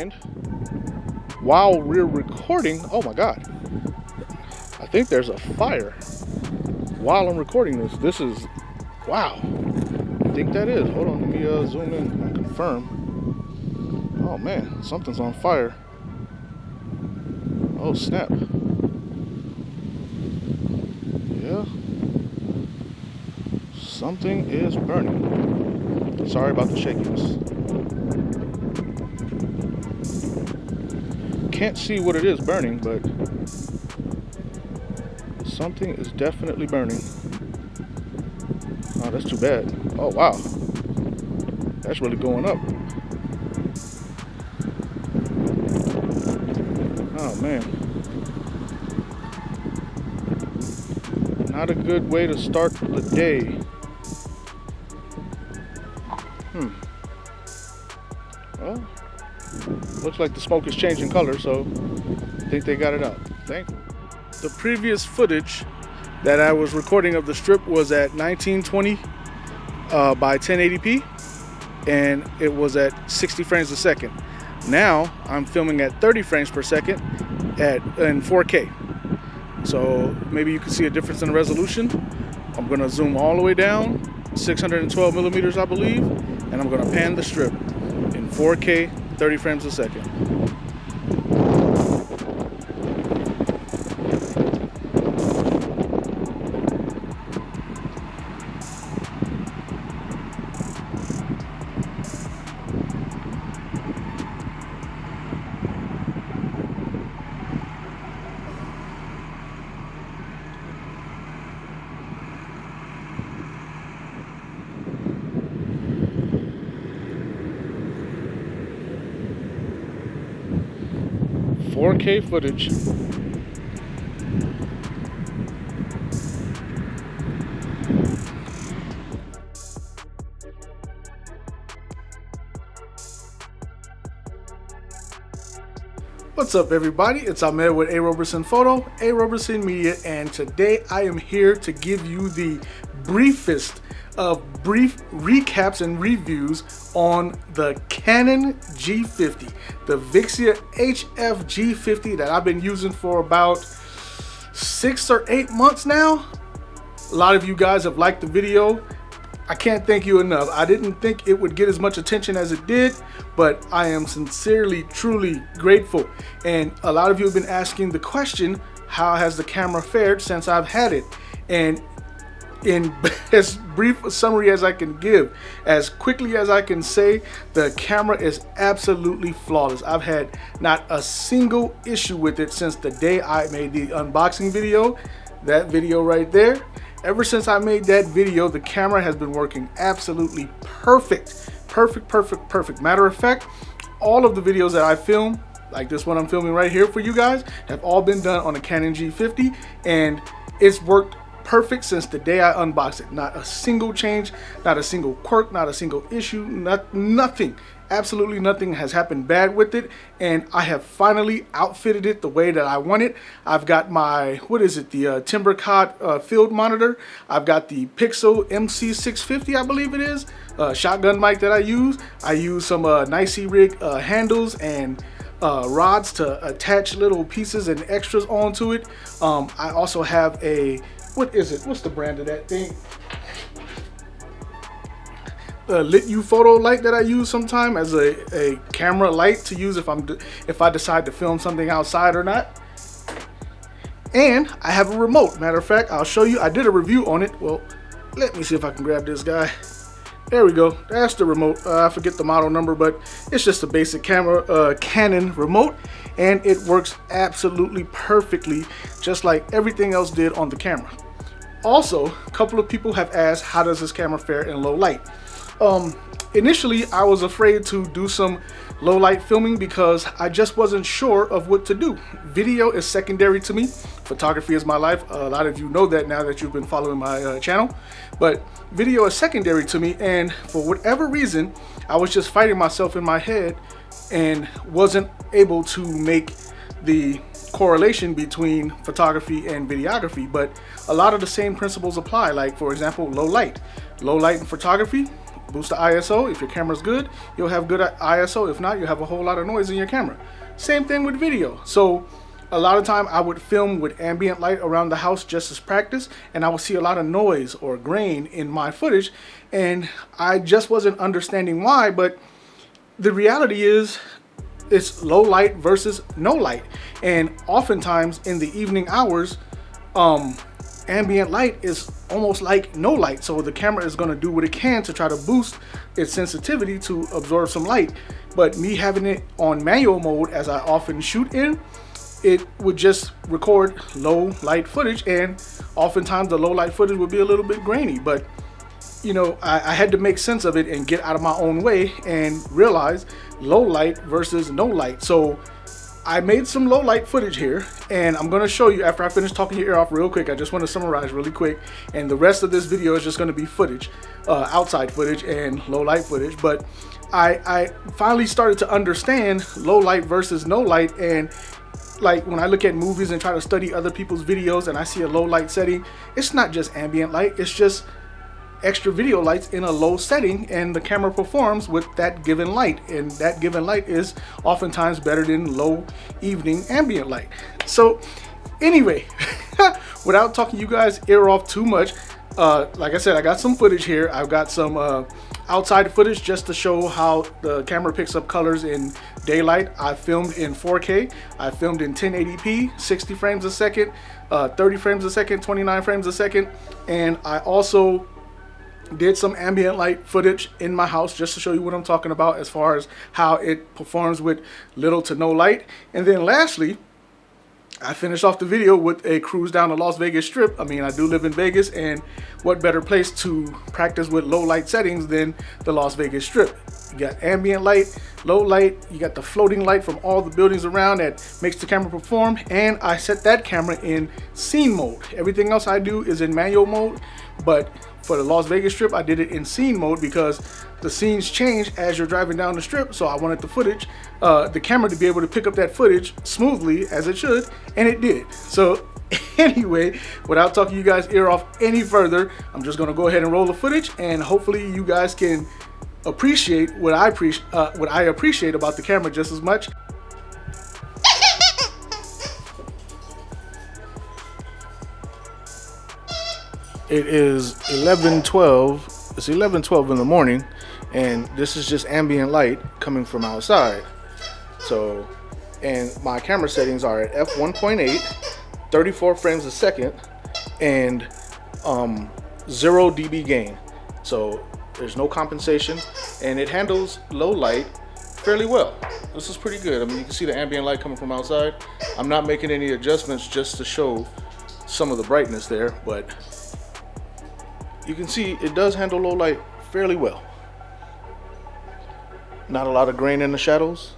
And while we're recording, oh my God, I think there's a fire while I'm recording this. This is, wow, I think that is. Hold on, let me zoom in and confirm. Oh man, something's on fire. Oh snap. Yeah. Something is burning. Sorry about the shakiness. Can't see what it is burning, but something is definitely burning. Oh, that's too bad. Oh wow. That's really going up. Oh man. Not a good way to start the day. Well, looks like the smoke is changing color, so I think they got it out. Thank you. The previous footage that I was recording of the strip was at 1920 by 1080p, and it was at 60 frames a second. Now I'm filming at 30 frames per second in 4K. So maybe you can see a difference in the resolution. I'm going to zoom all the way down, 612 millimeters I believe, and I'm going to pan the strip in 4K, 30 frames a second. 4K footage. What's up everybody, it's Ahmed with A. Roberson Photo, A. Roberson Media, and today I am here to give you the briefest of brief recaps and reviews on the Canon G50, the Vixia HF-G50 that I've been using for about 6 or 8 months now. A lot of you guys have liked the video. I can't thank you enough. I didn't think it would get as much attention as it did, but I am sincerely, truly grateful. And a lot of you have been asking the question, how has the camera fared since I've had it? And in as brief a summary as I can give, as quickly as I can say, the camera is absolutely flawless. I've had not a single issue with it since the day I made the unboxing video. That video right there. Ever since I made that video, the camera has been working absolutely perfect. Perfect. Matter of fact, all of the videos that I film, like this one I'm filming right here for you guys, have all been done on a Canon G50, and it's worked perfect since the day I unboxed it. Not a single change, not a single quirk, not a single issue, nothing. Absolutely nothing has happened bad with it, and I have finally outfitted it the way that I want it. I've got my, what is it, the Timbercot field monitor. I've got the Pixel MC650, I believe it is, shotgun mic that I use. I use some Nicey rig handles and rods to attach little pieces and extras onto it. I also have a, what is it? What's the brand of that thing? The Lit U photo light that I use sometime as a camera light to use if I decide to film something outside or not. And I have a remote. Matter of fact, I'll show you. I did a review on it. Well, let me see if I can grab this guy. There we go. That's the remote. I forget the model number, but it's just a basic camera Canon remote, and it works absolutely perfectly, just like everything else did on the camera. Also, a couple of people have asked, how does this camera fare in low light? Initially, I was afraid to do some low light filming because I just wasn't sure of what to do. Video is secondary to me. Photography is my life. A lot of you know that now that you've been following my channel. But video is secondary to me, and for whatever reason, I was just fighting myself in my head and wasn't able to make the correlation between photography and videography, but a lot of the same principles apply. Like, for example, low light. Low light in photography, boost the ISO. If your camera's good, you'll have good ISO. If not, you'll have a whole lot of noise in your camera. Same thing with video. So a lot of time I would film with ambient light around the house just as practice, and I would see a lot of noise or grain in my footage, and I just wasn't understanding why. But the reality is, it's low light versus no light, and oftentimes in the evening hours, ambient light is almost like no light, so the camera is going to do what it can to try to boost its sensitivity to absorb some light. But me having it on manual mode, as I often shoot in, it would just record low light footage, and oftentimes the low light footage would be a little bit grainy. But you know, I had to make sense of it and get out of my own way and realize low light versus no light. So I made some low light footage here, and I'm going to show you after I finish talking your ear off real quick. I just want to summarize really quick, and the rest of this video is just going to be footage, outside footage and low light footage. But I finally started to understand low light versus no light, and like when I look at movies and try to study other people's videos and I see a low light setting, it's not just ambient light, it's just extra video lights in a low setting, and the camera performs with that given light, and that given light is oftentimes better than low evening ambient light. So anyway, without talking you guys ear off too much, like I said, I got some footage here. I've got some outside footage just to show how the camera picks up colors in daylight. I filmed in 4K, I filmed in 1080p, 60 frames a second, 30 frames a second, 29 frames a second, and I also did some ambient light footage in my house just to show you what I'm talking about as far as how it performs with little to no light. And then lastly, I finished off the video with a cruise down the Las Vegas Strip. I mean, I do live in Vegas, and what better place to practice with low light settings than the Las Vegas Strip? You got ambient light, low light, you got the floating light from all the buildings around that makes the camera perform, and I set that camera in scene mode. Everything else I do is in manual mode, but for the Las Vegas Strip, I did it in scene mode because the scenes change as you're driving down the strip, so I wanted the footage, the camera to be able to pick up that footage smoothly as it should, and it did. So anyway, without talking you guys ear off any further, I'm just gonna go ahead and roll the footage, and hopefully you guys can appreciate what I appreciate about the camera just as much. It is 11:12. It's 11:12 in the morning, and this is just ambient light coming from outside. So, and my camera settings are at f1.8, 34 frames a second, and 0 dB gain. So there's no compensation, and it handles low light fairly well. This is pretty good. I mean, you can see the ambient light coming from outside. I'm not making any adjustments just to show some of the brightness there, but you can see it does handle low light fairly well. Not a lot of grain in the shadows.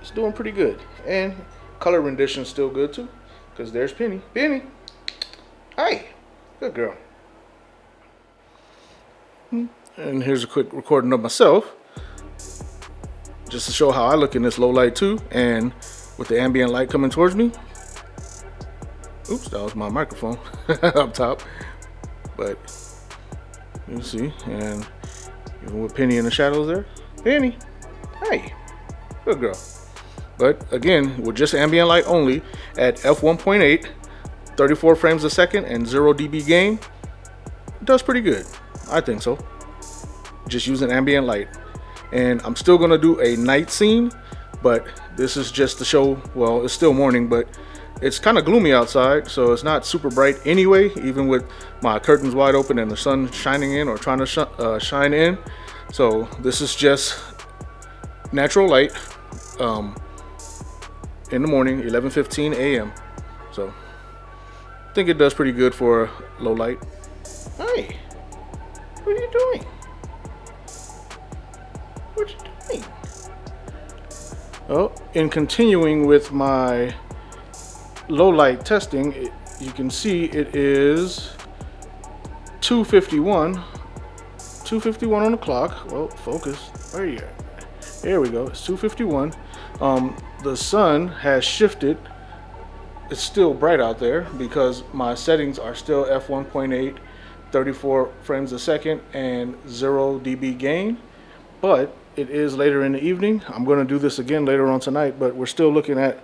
It's doing pretty good, and color rendition is still good too, because there's Penny. Penny, hi, good girl. And here's a quick recording of myself, just to show how I look in this low light too, and with the ambient light coming towards me. Oops, that was my microphone up top, but you see, and even with Penny in the shadows there. Penny, hey, good girl. But again, with just ambient light only at f1.8, 34 frames a second, and 0 dB gain, it does pretty good. I think so. Just using ambient light. And I'm still gonna do a night scene, but this is just to show, well, it's still morning, but it's kind of gloomy outside, so it's not super bright anyway, even with my curtains wide open and the sun shining in or trying to shine in. So this is just natural light in the morning, 11:15 a.m. So I think it does pretty good for low light. Hey, what are you doing? What you doing? Oh, in continuing with my low light testing, you can see it is 2:51 on the clock. Well, focus. Where are you at? There we go. It's 2:51. The sun has shifted it's still bright out there because my settings are still f1.8, 34 frames a second, and 0 dB gain. But it is later in the evening. I'm going to do this again later on tonight, but we're still looking at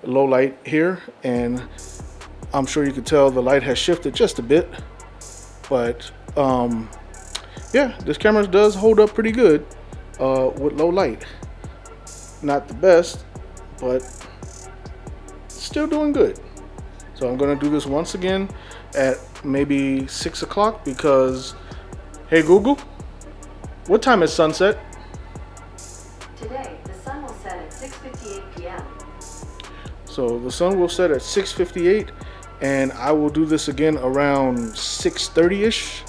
low light here, and I'm sure you can tell the light has shifted just a bit. But yeah, this camera does hold up pretty good with low light. Not the best, but still doing good. So I'm going to do this once again at maybe 6 o'clock because, hey Google, what time is sunset? Today, the sun will set at 6:58 p.m. So the sun will set at 6:58, and I will do this again around 6:30ish,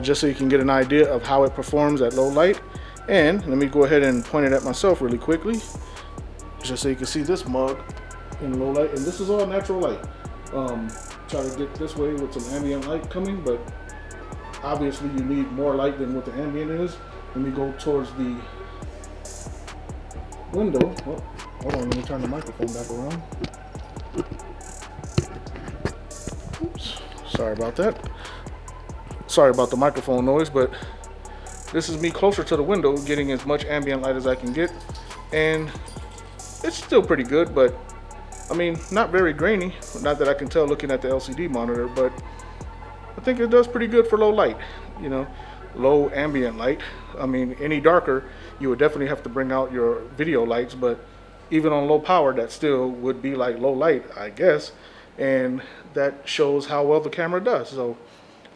just so you can get an idea of how it performs at low light. And let me go ahead and point it at myself really quickly, just so you can see this mug in low light. And this is all natural light. Try to get this way with some ambient light coming, but obviously you need more light than what the ambient is. Let me go towards the window. Oh, hold on, let me turn the microphone back around. Oops, sorry about that. Sorry about the microphone noise, but this is me closer to the window, getting as much ambient light as I can get. And it's still pretty good, but I mean, not very grainy. Not that I can tell looking at the LCD monitor, but I think it does pretty good for low light, you know, low ambient light. I mean, any darker, you would definitely have to bring out your video lights, but even on low power, that still would be like low light, I guess. And that shows how well the camera does. So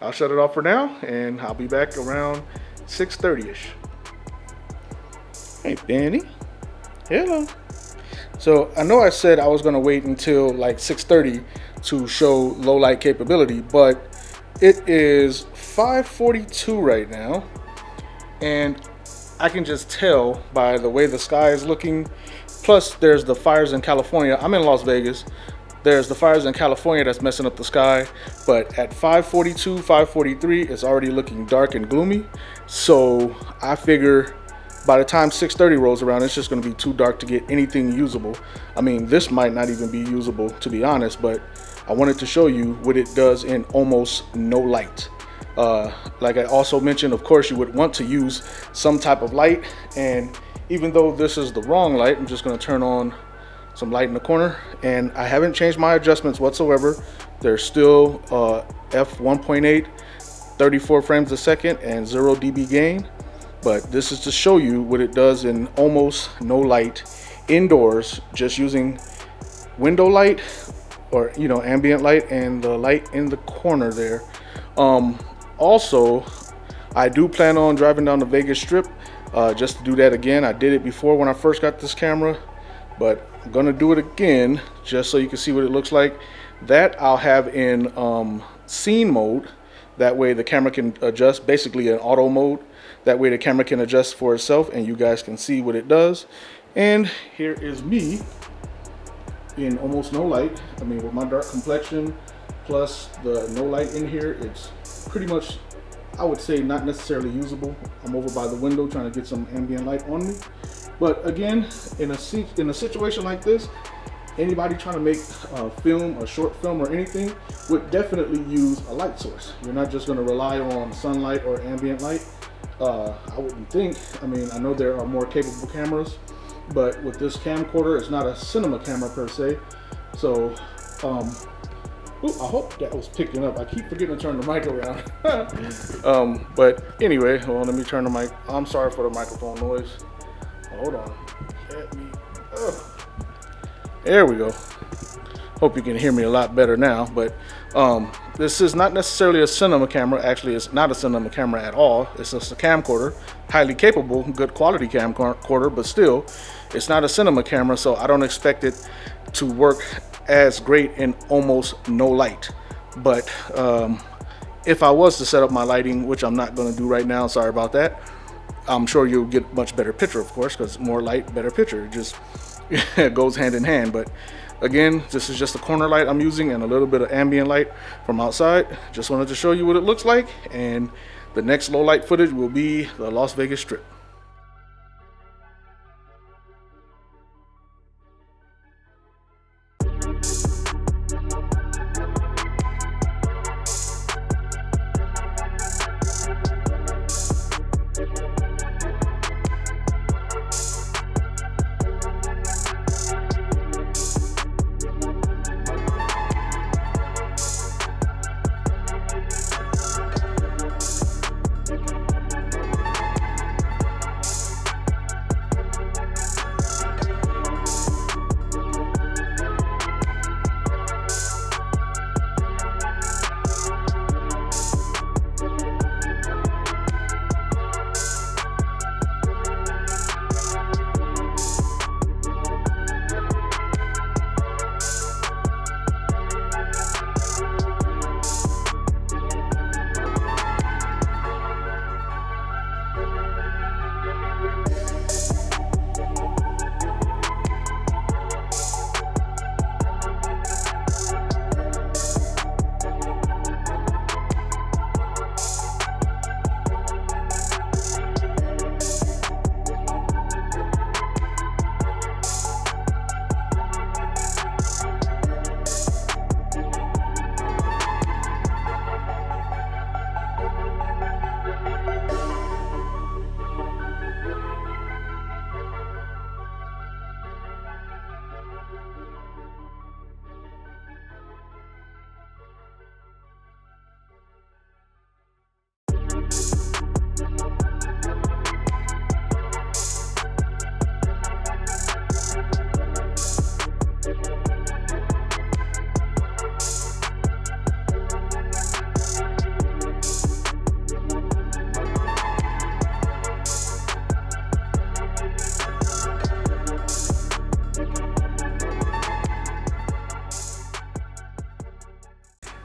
I'll shut it off for now, and I'll be back around 6:30ish. Hey, Benny. Hello. So I know I said I was going to wait until like 6:30 to show low light capability, but it is 5:42 right now, and I can just tell by the way the sky is looking. Plus, there's the fires in California. I'm in Las Vegas. There's the fires in California that's messing up the sky. But at 5:42, 5:43, it's already looking dark and gloomy. So I figure by the time 6:30 rolls around, it's just going to be too dark to get anything usable. I mean, this might not even be usable, to be honest, but I wanted to show you what it does in almost no light. Like I also mentioned, of course, you would want to use some type of light. And even though this is the wrong light, I'm just going to turn on some light in the corner. And I haven't changed my adjustments whatsoever. They're still f1.8, 34 frames a second, and 0 dB gain. But this is to show you what it does in almost no light indoors, just using window light, or you know, ambient light, and the light in the corner there. Also, I do plan on driving down the Vegas Strip just to do that again. I did it before when I first got this camera, but I'm gonna do it again just so you can see what it looks like. That I'll have in scene mode. That way the camera can adjust, basically in auto mode. That way the camera can adjust for itself and you guys can see what it does. And here is me in almost no light. I mean, with my dark complexion plus the no light in here, it's pretty much, I would say, not necessarily usable. I'm over by the window trying to get some ambient light on me. But again, in a situation like this, anybody trying to make a film, a short film or anything, would definitely use a light source. You're not just going to rely on sunlight or ambient light. I wouldn't think. I mean, I know there are more capable cameras, but with this camcorder, it's not a cinema camera per se. So, I hope that was picking up. I keep forgetting to turn the mic around. But anyway, well, let me turn the mic. I'm sorry for the microphone noise. Hold on. There we go. Hope you can hear me a lot better now. But this is not necessarily a cinema camera. Actually, it's not a cinema camera at all. It's just a camcorder, highly capable, good quality camcorder, but still, it's not a cinema camera, so I don't expect it to work as great in almost no light. But if I was to set up my lighting, which I'm not going to do right now, sorry about that, I'm sure you'll get much better picture, of course, because more light, better picture. It just goes hand in hand. But again, this is just a corner light I'm using and a little bit of ambient light from outside. Just wanted to show you what it looks like, and the next low light footage will be the Las Vegas Strip.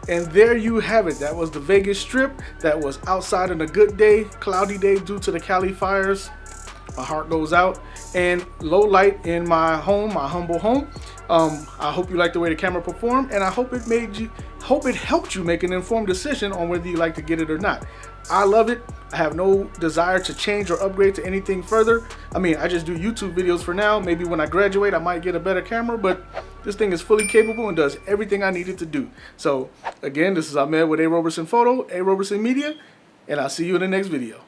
And there you have it. That was the Vegas Strip. That was outside on a good day, cloudy day due to the Cali fires. My heart goes out. And low light in my home, my humble home. I hope you like the way the camera performed, and I hope it helped you make an informed decision on whether you like to get it or not. I love it. I have no desire to change or upgrade to anything further. I mean, I just do YouTube videos for now. Maybe when I graduate, I might get a better camera, but this thing is fully capable and does everything I need it to do. So again, this is Ahmed with A. Roberson Photo, A. Roberson Media, and I'll see you in the next video.